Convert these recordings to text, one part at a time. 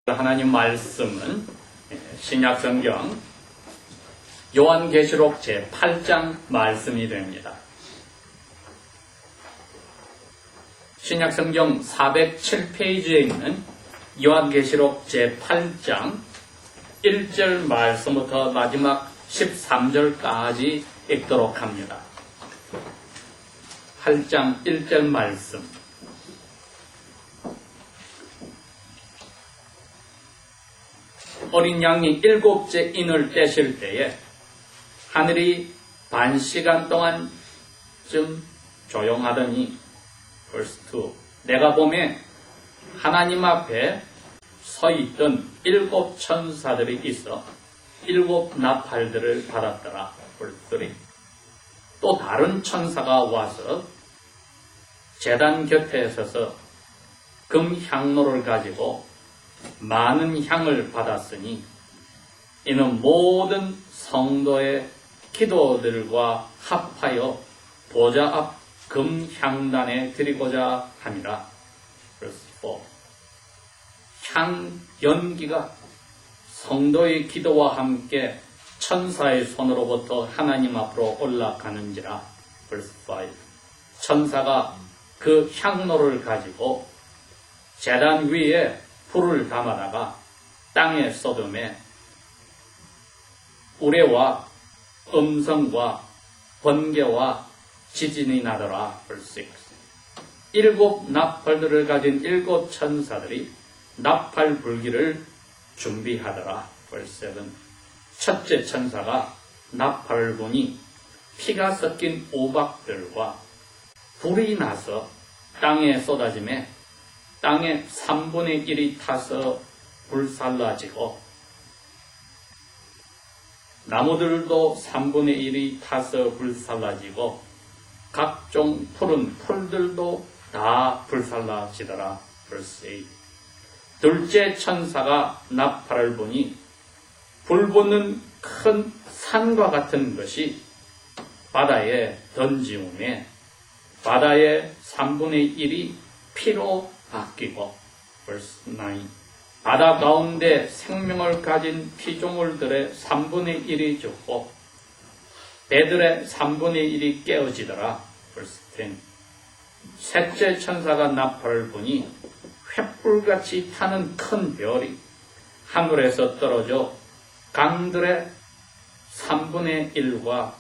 하나님 말씀은 신약성경 요한계시록 제8장 말씀이 됩니다. 신약성경 407페이지에 있는 요한계시록 제8장 1절 말씀부터 마지막 13절까지 읽도록 합니다. 8장 1절 말씀. 어린 양이 7째 인을 떼실 때에 하늘이 반시간 동안 좀 조용하더니 verse 2 내가 보매 하나님 앞에 서 있던 7 천사들이 있어 7 나팔들을 받았더라. verse 3 또 다른 천사가 와서 제단 곁에 서서 금 향로를 가지고 많은 향을 받았으니 이는 모든 성도의 기도들과 합하여 보좌 앞 금향단에 드리고자 함이라. verse 4 향 연기가 성도의 기도와 함께 천사의 손으로부터 하나님 앞으로 올라가는지라. verse 5 천사가 그 향로를 가지고 제단 위에 불을 담아다가 땅에 쏟음에 우레와 음성과 번개와 지진이 나더라. verse 6 7 나팔들을 가진 7 천사들이 나팔 불기를 준비하더라. verse 7 첫째 천사가 나팔을 부니 피가 섞인 오박들과 불이 나서 땅에 쏟아지매 땅의 3분의 1이 타서 불살라지고 나무들도 3분의 1이 타서 불살라지고 각종 푸른 풀들도 다 불살라지더라. verse 8 둘째 천사가 나팔을 부니 불붙는 큰 산과 같은 것이 바다에 던지우매 바다의 3분의 1이 피로 바뀌고 verse 9 바다 가운데 생명을 가진 피조물들의 3분의 1이 죽고 배들의 3분의 1이 깨어지더라. verse 10 셋째 천사가 나팔을 부니 횃불같이 타는 큰 별이 하늘에서 떨어져 강들의 3분의 1과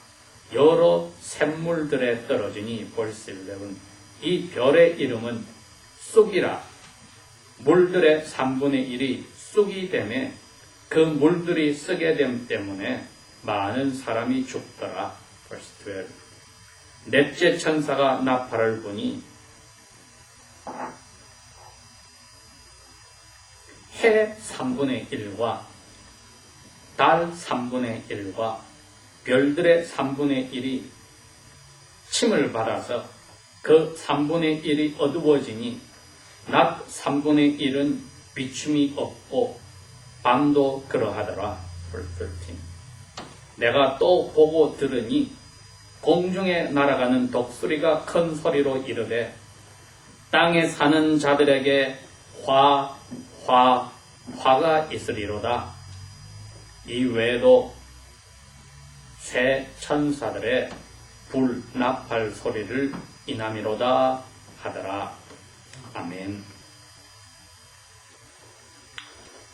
여러 샘물들에 떨어지니 verse 11 이 별의 이름은 쑥이라. 물들의 3분의 1이 쑥이 되매 그 물들이 쓰게 됨 때문에 많은 사람이 죽더라. verse 12 넷째 천사가 나팔을 부니 해 3분의 1과 달 3분의 1과 별들의 3분의 1이 침을 받아서 그 3분의 1이 어두워지니 낮 3분의 1은 비춤이 없고 밤도 그러하더라. verse 13 내가 또 보고 들으니 공중에 날아가는 독수리가 큰 소리로 이르되 땅에 사는 자들에게 화가 있으리로다. 이 외에도 새 천사들의 불 나팔 소리를 인함이로다 하더라. 아멘.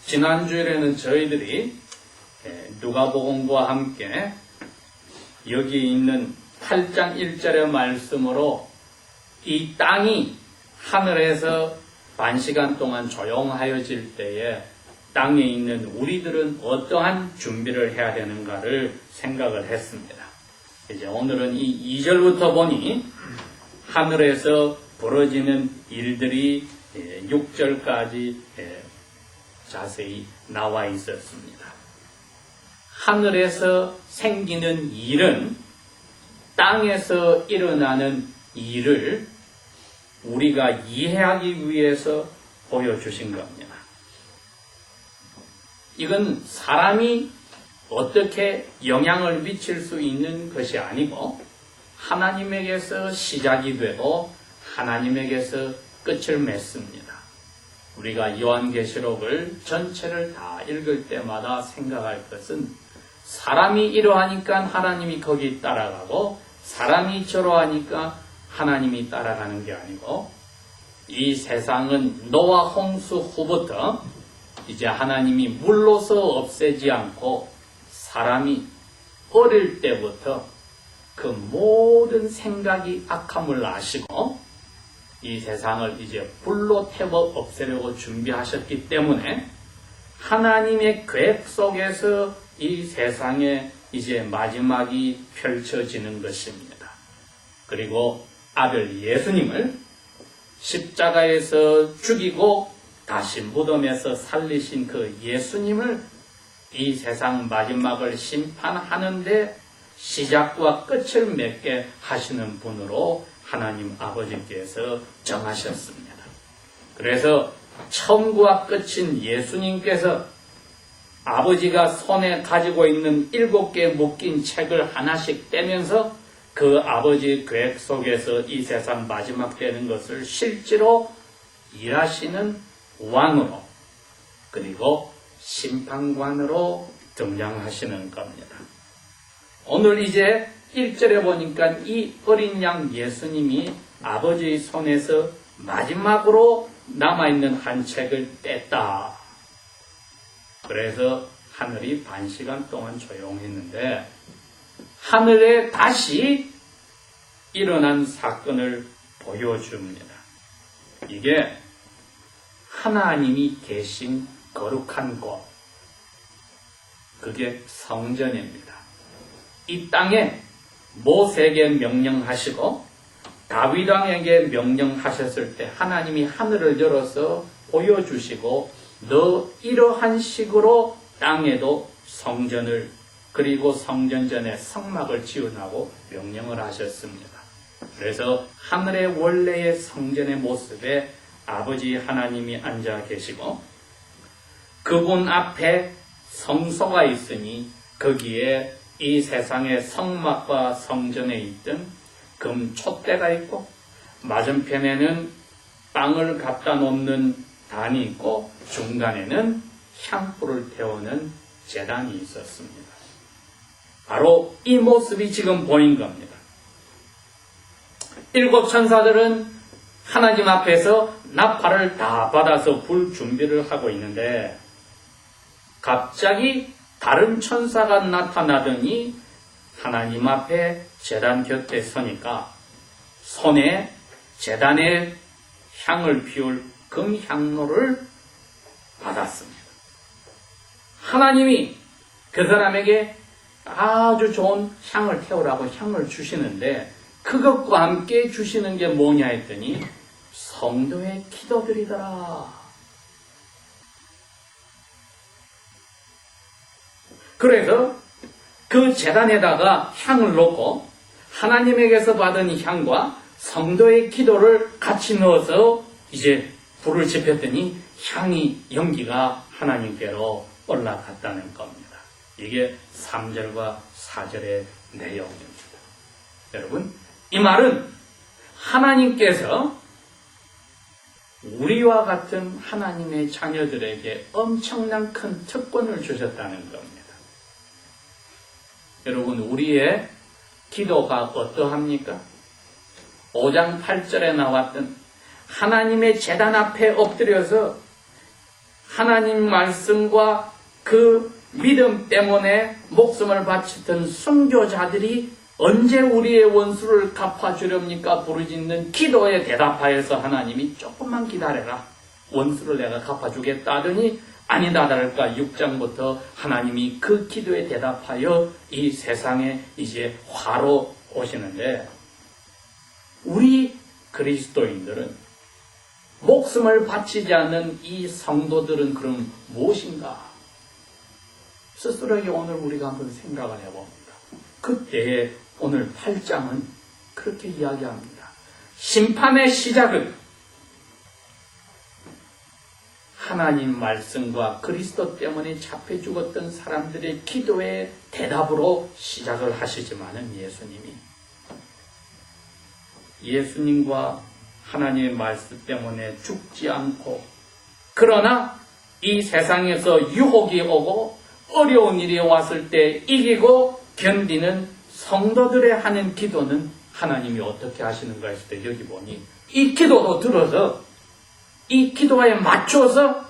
지난주에는 저희들이 누가복음과 함께 여기 있는 8장 1절의 말씀으로 이 땅이 하늘에서 반시간 동안 조용하여질 때에 땅에 있는 우리들은 어떠한 준비를 해야 되는가를 생각을 했습니다. 이제 오늘은 이 2절부터 보니 하늘에서 벌어지는 일들이 6절까지 자세히 나와 있었습니다. 하늘에서 생기는 일은 땅에서 일어나는 일을 우리가 이해하기 위해서 보여주신 겁니다. 이건 사람이 어떻게 영향을 미칠 수 있는 것이 아니고 하나님에게서 시작이 되고 하나님에게서 끝을 맺습니다. 우리가 요한계시록을 전체를 다 읽을 때마다 생각할 것은 사람이 이러하니까 하나님이 거기 따라가고 사람이 저러하니까 하나님이 따라가는 게 아니고 이 세상은 노아 홍수 후부터 이제 하나님이 물로서 없애지 않고 사람이 어릴 때부터 그 모든 생각이 악함을 아시고 이 세상을 이제 불로 태워 없애려고 준비하셨기 때문에 하나님의 계획 속에서 이 세상에 이제 마지막이 펼쳐지는 것입니다. 그리고 아들 예수님을 십자가에서 죽이고 다시 무덤에서 살리신 그 예수님을 이 세상 마지막을 심판하는데 시작과 끝을 맺게 하시는 분으로 하나님 아버지께서 정하셨습니다. 그래서 처음과 끝인 예수님께서 아버지가 손에 가지고 있는 7개 묶인 책을 하나씩 떼면서 그 아버지 계획 속에서 이 세상 마지막 되는 것을 실제로 일하시는 왕으로 그리고 심판관으로 등장하시는 겁니다. 오늘 이제 1절에 보니까 이 어린 양 예수님이 아버지의 손에서 마지막으로 남아있는 한 책을 뗐다. 그래서 하늘이 반 시간 동안 조용했는데 하늘에 다시 일어난 사건을 보여줍니다. 이게 하나님이 계신 거룩한 곳, 그게 성전입니다. 이 땅에 모세에게 명령하시고 다윗 왕에게 명령하셨을 때 하나님이 하늘을 열어서 보여주시고 너 이러한 식으로 땅에도 성전을 그리고 성전 전에 성막을 지으라고 명령을 하셨습니다. 그래서 하늘의 원래의 성전의 모습에 아버지 하나님이 앉아 계시고 그분 앞에 성소가 있으니 거기에 이 세상의 성막과 성전에 있던 금 촛대가 있고 맞은편에는 빵을 갖다 놓는 단이 있고 중간에는 향불을 태우는 제단이 있었습니다. 바로 이 모습이 지금 보인 겁니다. 7 천사들은 하나님 앞에서 나팔을 다 받아서 불 준비를 하고 있는데 갑자기 다른 천사가 나타나더니 하나님 앞에 제단 곁에 서니까 손에 제단에 향을 피울 금향로를 받았습니다. 하나님이 그 사람에게 아주 좋은 향을 태우라고 향을 주시는데 그것과 함께 주시는 게 뭐냐 했더니 성도의 기도들이더라. 그래서 그 제단에다가 향을 놓고 하나님에게서 받은 향과 성도의 기도를 같이 넣어서 이제 불을 지폈더니 향이 연기가 하나님께로 올라갔다는 겁니다. 이게 3절과 4절의 내용입니다. 여러분, 이 말은 하나님께서 우리와 같은 하나님의 자녀들에게 엄청난 큰 특권을 주셨다는 겁니다. 여러분, 우리의 기도가 어떠합니까? 5장 8절에 나왔던 하나님의 제단 앞에 엎드려서 하나님 말씀과 그 믿음 때문에 목숨을 바치던 순교자들이 언제 우리의 원수를 갚아주렵니까? 부르짖는 기도에 대답하여서 하나님이 조금만 기다려라. 원수를 내가 갚아주겠다 하더니 아니다 다를까 6장부터 하나님이 그 기도에 대답하여 이 세상에 이제 화로 오시는데 우리 그리스도인들은 목숨을 바치지 않는 이 성도들은 그럼 무엇인가? 스스로에게 오늘 우리가 한번 생각을 해봅니다. 그때에 오늘 8장은 그렇게 이야기합니다. 심판의 시작은 하나님 말씀과 그리스도 때문에 잡혀 죽었던 사람들의 기도의 대답으로 시작을 하시지만은 예수님과 하나님의 말씀 때문에 죽지 않고 그러나 이 세상에서 유혹이 오고 어려운 일이 왔을 때 이기고 견디는 성도들의 하는 기도는 하나님이 어떻게 하시는가 했을 때 여기 보니 이 기도도 들어서 이 기도에 맞춰서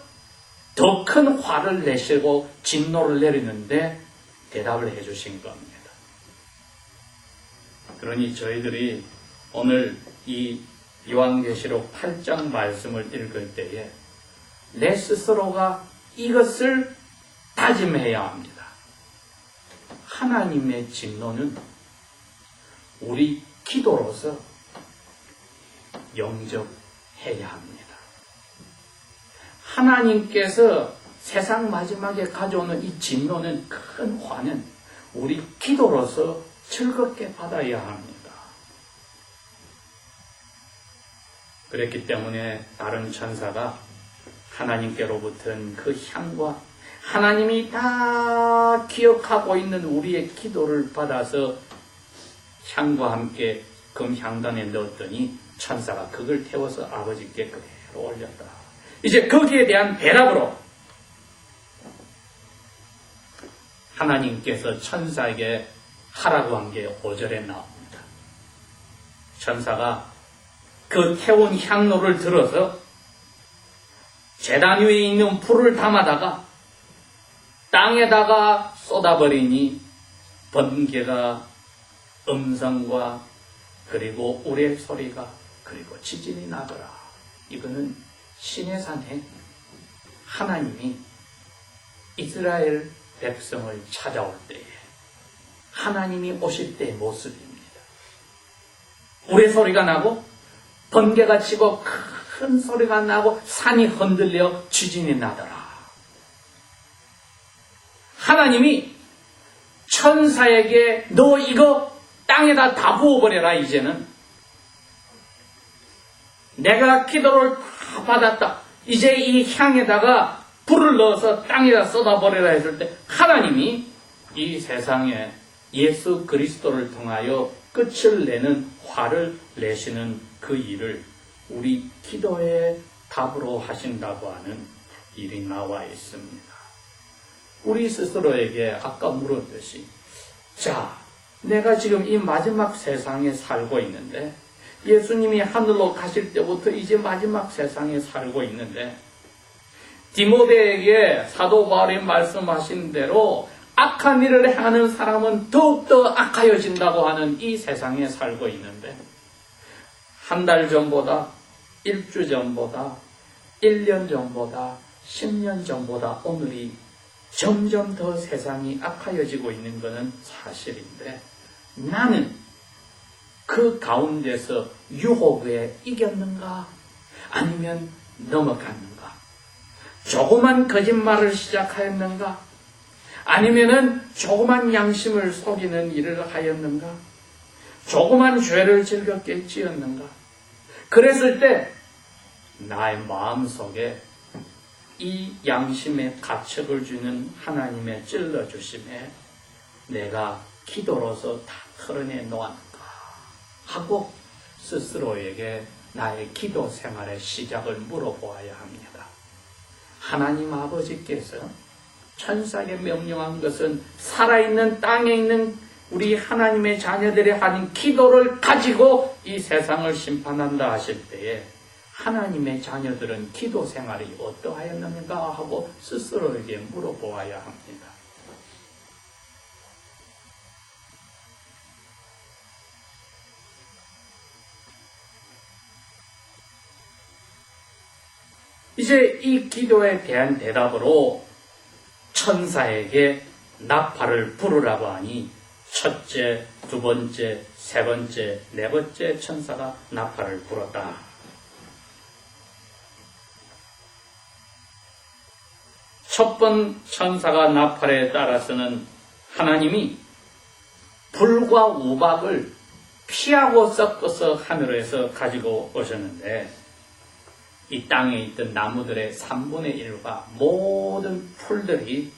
더 큰 화를 내시고 진노를 내리는데 대답을 해주신 겁니다. 그러니 저희들이 오늘 이 요한계시록 8장 말씀을 읽을 때에 내 스스로가 이것을 다짐해야 합니다. 하나님의 진노는 우리 기도로서 영접해야 합니다. 하나님께서 세상 마지막에 가져오는 이 진노는 큰 화는 우리 기도로서 즐겁게 받아야 합니다. 그랬기 때문에 다른 천사가 하나님께로부터는 그 향과 하나님이 다 기억하고 있는 우리의 기도를 받아서 향과 함께 금향단에 넣었더니 천사가 그걸 태워서 아버지께 그대로 올렸다. 이제 거기에 대한 대답으로 하나님께서 천사에게 하라고 한 게 5절에 나옵니다. 천사가 그 태운 향로를 들어서 제단 위에 있는 불을 담아다가 땅에다가 쏟아버리니 번개가 음성과 그리고 우레 소리가 그리고 지진이 나더라. 이거는 시내산에 하나님이 이스라엘 백성을 찾아올 때에 하나님이 오실 때의 모습입니다. 우레 소리가 나고 번개가 치고 큰 소리가 나고 산이 흔들려 지진이 나더라. 하나님이 천사에게 너 이거 땅에다 다 부어버려라. 이제는 내가 기도를 다 받았다. 이제 이 향에다가 불을 넣어서 땅에다 쏟아버려라 했을 때 하나님이 이 세상에 예수 그리스도를 통하여 끝을 내는 화를 내시는 그 일을 우리 기도의 답으로 하신다고 하는 일이 나와 있습니다. 우리 스스로에게 아까 물었듯이 자, 내가 지금 이 마지막 세상에 살고 있는데 예수님이 하늘로 가실 때부터 이제 마지막 세상에 살고 있는데 디모데에게 사도 바울이 말씀하신 대로 악한 일을 행하는 사람은 더욱더 악하여진다고 하는 이 세상에 살고 있는데 한 달 전보다 1주 전보다 1년 전보다 10년 전보다 오늘이 점점 더 세상이 악하여지고 있는 것은 사실인데 나는 그 가운데서 유혹에 이겼는가 아니면 넘어갔는가 조그만 거짓말을 시작하였는가 아니면은 조그만 양심을 속이는 일을 하였는가 조그만 죄를 즐겁게 지었는가 그랬을 때 나의 마음속에 이 양심의 가책을 주는 하나님의 찔러주심에 내가 기도로서 다 털어내 놓았는가 하고 스스로에게 나의 기도 생활의 시작을 물어보아야 합니다. 하나님 아버지께서 천사에게 명령한 것은 살아있는 땅에 있는 우리 하나님의 자녀들이 하는 기도를 가지고 이 세상을 심판한다 하실 때에 하나님의 자녀들은 기도 생활이 어떠하였는가 하고 스스로에게 물어보아야 합니다. 이제 이 기도에 대한 대답으로 천사에게 나팔을 부르라고 하니 첫째, 두 번째, 세 번째, 네 번째 천사가 나팔을 불었다. 첫 번 천사가 나팔에 따라서는 하나님이 불과 우박을 피하고 섞어서 하늘에서 가지고 오셨는데 이 땅에 있던 나무들의 3분의 1과 모든 풀들이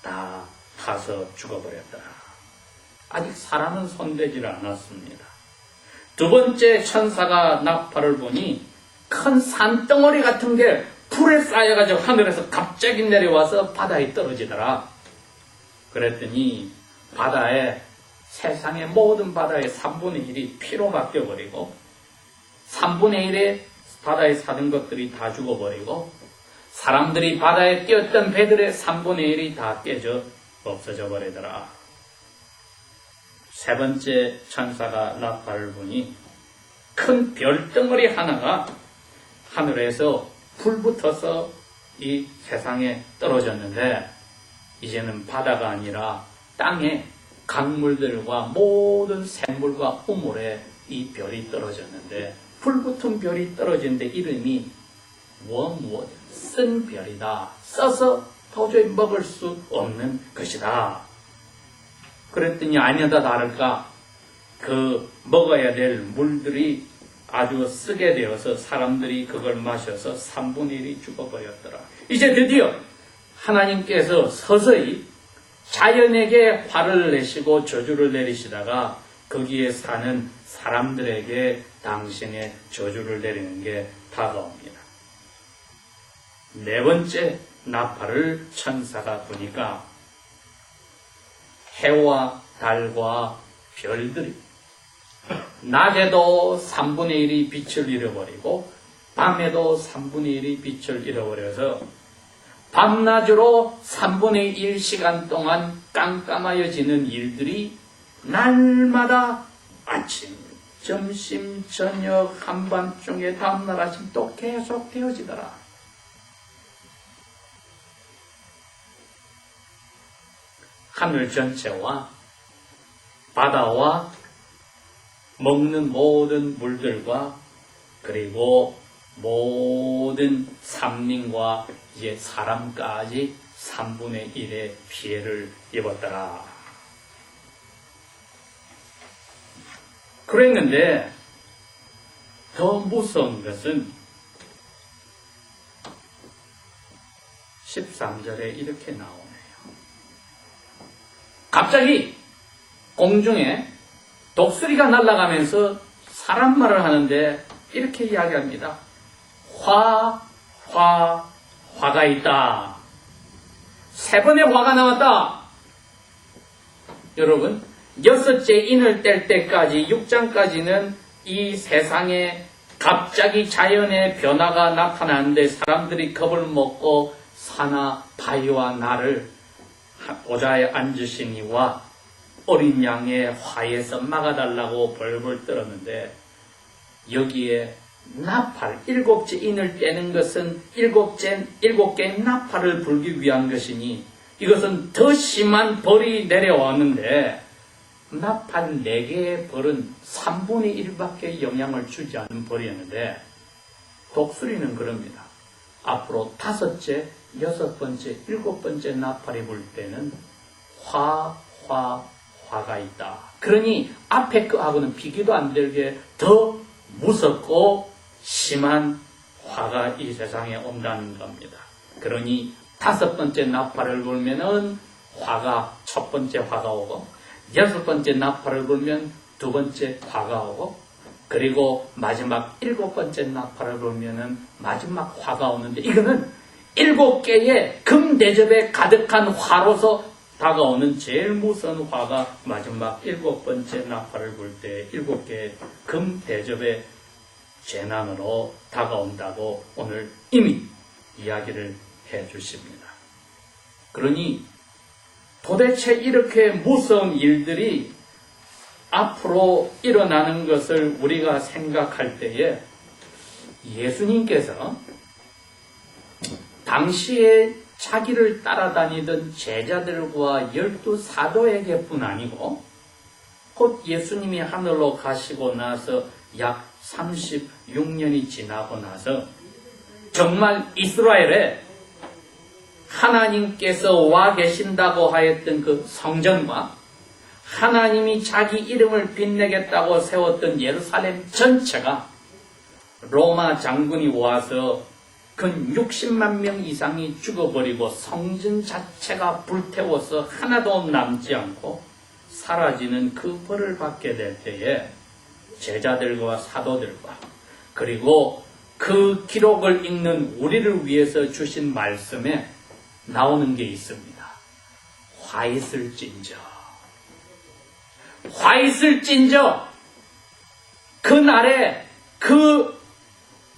다 타서 죽어버렸더라. 아직 사람은 손대질 않았습니다. 두 번째 천사가 나팔을 보니 큰 산덩어리 같은 게 풀에 쌓여가지고 하늘에서 갑자기 내려와서 바다에 떨어지더라. 그랬더니 세상의 모든 바다의 3분의 1이 피로 바뀌어버리고 3분의 1의 바다에 사는 것들이 다 죽어버리고 사람들이 바다에 뛰었던 배들의 3분의 1이 다 깨져 없어져 버리더라. 세 번째 천사가 나팔을 부니 큰 별덩어리 하나가 하늘에서 불붙어서 이 세상에 떨어졌는데 이제는 바다가 아니라 땅에 강물들과 모든 샘물과 우물에 이 별이 떨어졌는데 불붙은 별이 떨어지는데 이름이 웜워드, 쓴 별이다. 써서 도저히 먹을 수 없는 것이다. 그랬더니 아니다 다를까 그 먹어야 될 물들이 아주 쓰게 되어서 사람들이 그걸 마셔서 3분의 1이 죽어버렸더라. 이제 드디어 하나님께서 서서히 자연에게 화를 내시고 저주를 내리시다가 거기에 사는 사람들에게 당신의 저주를 내리는 게 다가옵니다. 네 번째 나팔을 천사가 부니까 해와 달과 별들이 낮에도 3분의 1이 빛을 잃어버리고 밤에도 3분의 1이 빛을 잃어버려서 밤낮으로 3분의 1 시간 동안 깜깜하여지는 일들이 날마다 아침, 점심, 저녁, 한밤중에 다음날 아침 또 계속 되어지더라. 하늘 전체와 바다와 먹는 모든 물들과 그리고 모든 산림과 이제 사람까지 3분의 1의 피해를 입었더라. 그랬는데 더 무서운 것은 13절에 이렇게 나오네요. 갑자기 공중에 독수리가 날아가면서 사람 말을 하는데 이렇게 이야기합니다. 화가 있다. 세 번의 화가 나왔다. 여러분, 6째 인을 뗄 때까지 6장까지는 이 세상에 갑자기 자연의 변화가 나타나는데 사람들이 겁을 먹고 사나 바위와 나를 보좌에 앉으시니와 어린 양의 화에서 막아달라고 벌벌 떨었는데 여기에 나팔, 7째 인을 떼는 것은 7개의 나팔을 불기 위한 것이니 이것은 더 심한 벌이 내려왔는데 나팔 4개의 벌은 3분의 1밖에 영향을 주지 않는 벌이었는데 독수리는 그럽니다. 앞으로 5째, 6번째, 7번째 나팔이 불 때는 화가 있다. 그러니 앞에 거하고는 비교도 안 되게 더 무섭고 심한 화가 이 세상에 온다는 겁니다. 그러니 5번째 나팔을 불면은 첫 번째 화가 오고 6번째 나팔을 불면 2번째 화가 오고 그리고 마지막 7번째 나팔을 불면은 마지막 화가 오는데 이거는 7개의 금대접에 가득한 화로서 다가오는 제일 무서운 화가 마지막 7번째 나팔을 불 때 7개의 금대접의 재난으로 다가온다고 오늘 이미 이야기를 해 주십니다. 그러니 도대체 이렇게 무서운 일들이 앞으로 일어나는 것을 우리가 생각할 때에 예수님께서 당시에 자기를 따라다니던 제자들과 12 사도에게뿐 아니고 곧 예수님이 하늘로 가시고 나서 약 36년이 지나고 나서 정말 이스라엘에 하나님께서 와 계신다고 하였던 그 성전과 하나님이 자기 이름을 빛내겠다고 세웠던 예루살렘 전체가 로마 장군이 와서 근 60만 명 이상이 죽어버리고 성전 자체가 불태워서 하나도 남지 않고 사라지는 그 벌을 받게 될 때에 제자들과 사도들과 그리고 그 기록을 읽는 우리를 위해서 주신 말씀에 나오는 게 있습니다. 화 있을진저. 화 있을진저. 그날에 그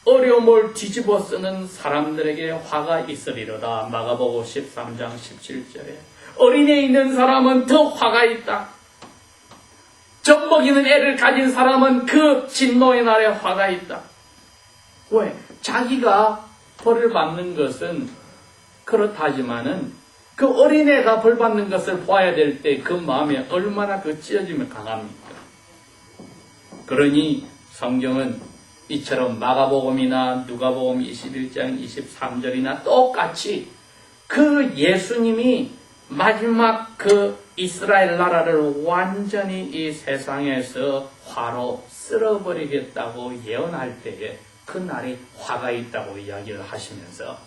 어려움을 뒤집어 쓰는 사람들에게 화가 있으리로다. 마가복음 13장 17절에 어린애 있는 사람은 더 화가 있다. 젖먹이는 애를 가진 사람은 그 진노의 날에 화가 있다. 왜? 자기가 벌을 받는 것은 그렇다지만은 그 어린애가 벌 받는 것을 보아야 될 때 그 마음에 얼마나 그 찢어짐이 강합니까? 그러니 성경은 이처럼 마가복음이나 누가복음 21장 23절이나 똑같이 그 예수님이 마지막 그 이스라엘 나라를 완전히 이 세상에서 화로 쓸어버리겠다고 예언할 때에 그 날이 화가 있다고 이야기를 하시면서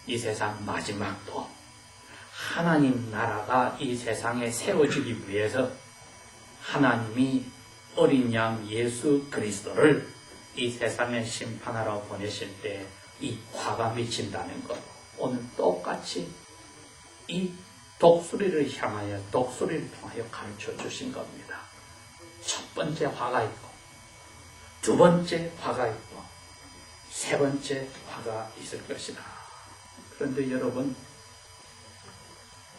이 세상 마지막도 하나님 나라가 이 세상에 세워지기 위해서 하나님이 어린 양 예수 그리스도를 이 세상에 심판하러 보내실 때 이 화가 미친다는 것, 오늘 똑같이 이 독수리를 향하여 독수리를 통하여 가르쳐 주신 겁니다. 첫 번째 화가 있고, 두 번째 화가 있고, 세 번째 화가 있을 것이다. 그런데 여러분,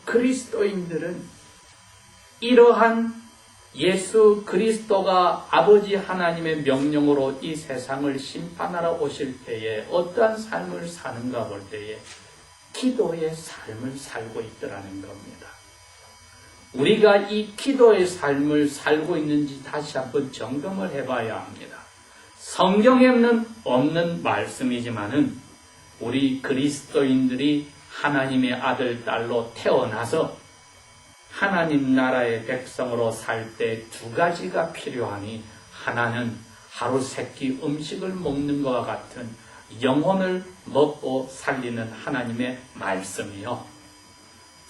그리스도인들은 이러한 예수 그리스도가 아버지 하나님의 명령으로 이 세상을 심판하러 오실 때에 어떠한 삶을 사는가 볼 때에 기도의 삶을 살고 있더라는 겁니다. 우리가 이 기도의 삶을 살고 있는지 다시 한번 점검을 해봐야 합니다. 성경에는 없는 말씀이지만은 우리 그리스도인들이 하나님의 아들, 딸로 태어나서 하나님 나라의 백성으로 살 때 두 가지가 필요하니, 하나는 하루 세 끼 음식을 먹는 것과 같은 영혼을 먹고 살리는 하나님의 말씀이요.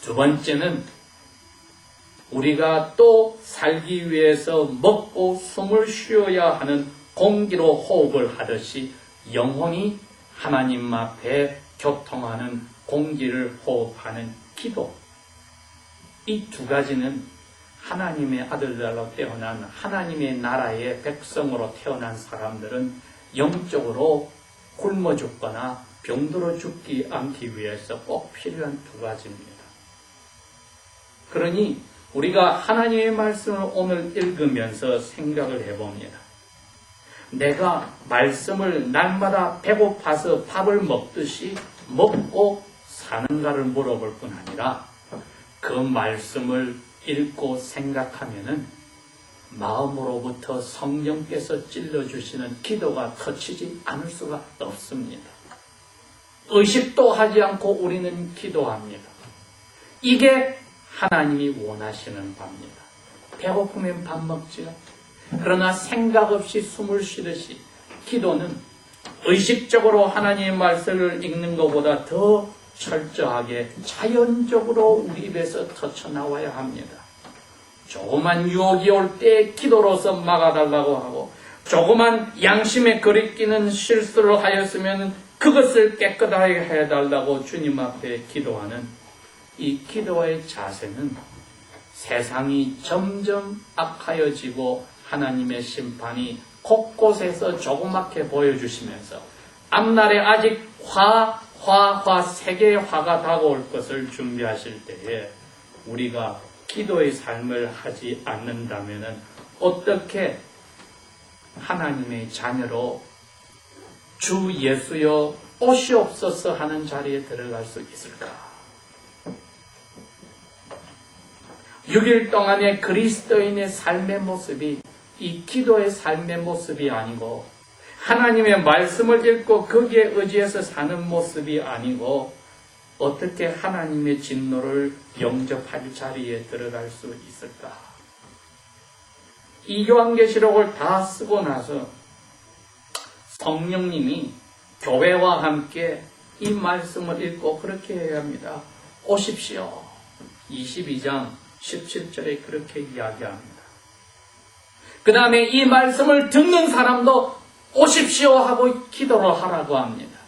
두 번째는 우리가 또 살기 위해서 먹고 숨을 쉬어야 하는 공기로 호흡을 하듯이 영혼이 하나님 앞에 교통하는 공기를 호흡하는 기도. 이 두 가지는 하나님의 아들들로 태어난 하나님의 나라의 백성으로 태어난 사람들은 영적으로 굶어 죽거나 병들어 죽지 않기 위해서 꼭 필요한 두 가지입니다. 그러니 우리가 하나님의 말씀을 오늘 읽으면서 생각을 해봅니다. 내가 말씀을 날마다 배고파서 밥을 먹듯이 먹고 사는가를 물어볼 뿐 아니라 그 말씀을 읽고 생각하면은 마음으로부터 성령께서 찔러주시는 기도가 터치지 않을 수가 없습니다. 의식도 하지 않고 우리는 기도합니다. 이게 하나님이 원하시는 바입니다. 배고프면 밥 먹지요. 그러나 생각 없이 숨을 쉬듯이 기도는 의식적으로 하나님의 말씀을 읽는 것보다 더 철저하게 자연적으로 우리 입에서 터쳐나와야 합니다. 조그만 유혹이 올 때 기도로서 막아달라고 하고, 조그만 양심에 거리끼는 실수를 하였으면 그것을 깨끗하게 해달라고 주님 앞에 기도하는 이 기도의 자세는 세상이 점점 악하여지고 하나님의 심판이 곳곳에서 조그맣게 보여주시면서 앞날에 아직 세 개의 화가 다가올 것을 준비하실 때에 우리가 기도의 삶을 하지 않는다면 어떻게 하나님의 자녀로 주 예수여 오시옵소서 하는 자리에 들어갈 수 있을까? 6일 동안의 그리스도인의 삶의 모습이 이 기도의 삶의 모습이 아니고, 하나님의 말씀을 읽고 거기에 의지해서 사는 모습이 아니고, 어떻게 하나님의 진노를 영접할 자리에 들어갈 수 있을까? 이 요한계시록을 다 쓰고 나서 성령님이 교회와 함께 이 말씀을 읽고 그렇게 해야 합니다. 오십시오. 22장 17절에 그렇게 이야기합니다. 그 다음에 이 말씀을 듣는 사람도 오십시오 하고 기도를 하라고 합니다.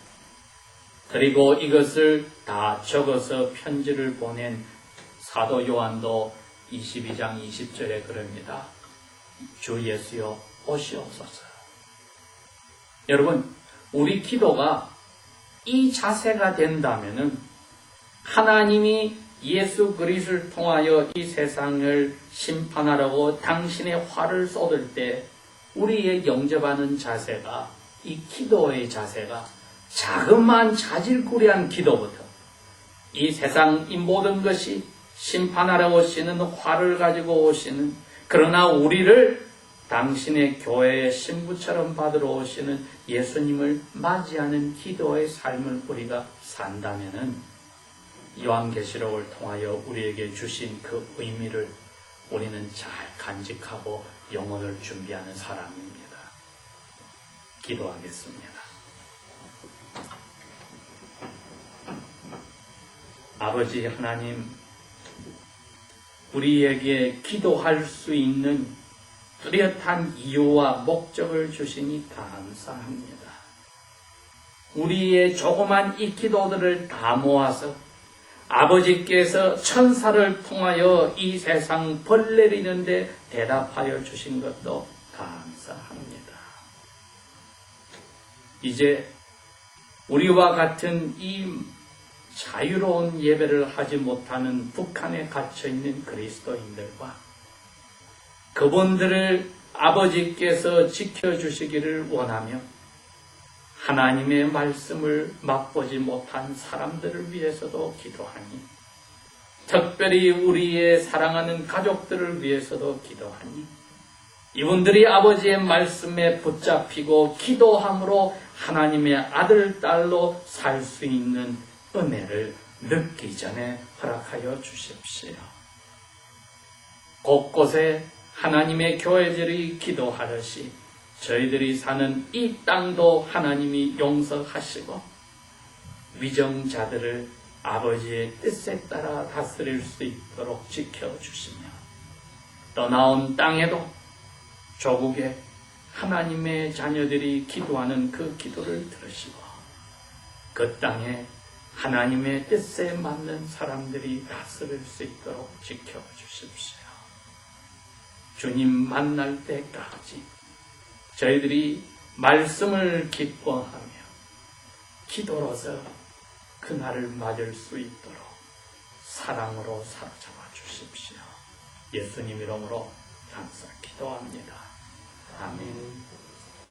그리고 이것을 다 적어서 편지를 보낸 사도 요한도 22장 20절에 그럽니다. 주 예수여 오시옵소서. 여러분, 우리 기도가 이 자세가 된다면은 하나님이 예수 그리스도를 통하여 이 세상을 심판하려고 당신의 화를 쏟을 때 우리의 영접하는 자세가, 이 기도의 자세가 자그마한 자질구레한 기도부터 이 세상 이 모든 것이 심판하러 오시는 화를 가지고 오시는, 그러나 우리를 당신의 교회의 신부처럼 받으러 오시는 예수님을 맞이하는 기도의 삶을 우리가 산다면은 요한계시록을 통하여 우리에게 주신 그 의미를 우리는 잘 간직하고 영혼을 준비하는 사람입니다. 기도하겠습니다. 아버지 하나님, 우리에게 기도할 수 있는 뚜렷한 이유와 목적을 주시니 감사합니다. 우리의 조그만 이 기도들을 다 모아서 아버지께서 천사를 통하여 이 세상 벌 내리는데 대답하여 주신 것도 감사합니다. 이제 우리와 같은 이 자유로운 예배를 하지 못하는 북한에 갇혀있는 그리스도인들과 그분들을 아버지께서 지켜주시기를 원하며 하나님의 말씀을 맛보지 못한 사람들을 위해서도 기도하니, 특별히 우리의 사랑하는 가족들을 위해서도 기도하니, 이분들이 아버지의 말씀에 붙잡히고 기도함으로 하나님의 아들, 딸로 살 수 있는 은혜를 늦기 전에 허락하여 주십시오. 곳곳에 하나님의 교회들이 기도하듯이 저희들이 사는 이 땅도 하나님이 용서하시고 위정자들을 아버지의 뜻에 따라 다스릴 수 있도록 지켜주시며, 떠나온 땅에도 조국에 하나님의 자녀들이 기도하는 그 기도를 들으시고 그 땅에 하나님의 뜻에 맞는 사람들이 다스릴 수 있도록 지켜주십시오. 주님 만날 때까지 저희들이 말씀을 기뻐하며 기도로서 그날을 맞을 수 있도록 사랑으로 사로잡아 주십시오. 예수님 이름으로 감사 기도합니다. 아멘.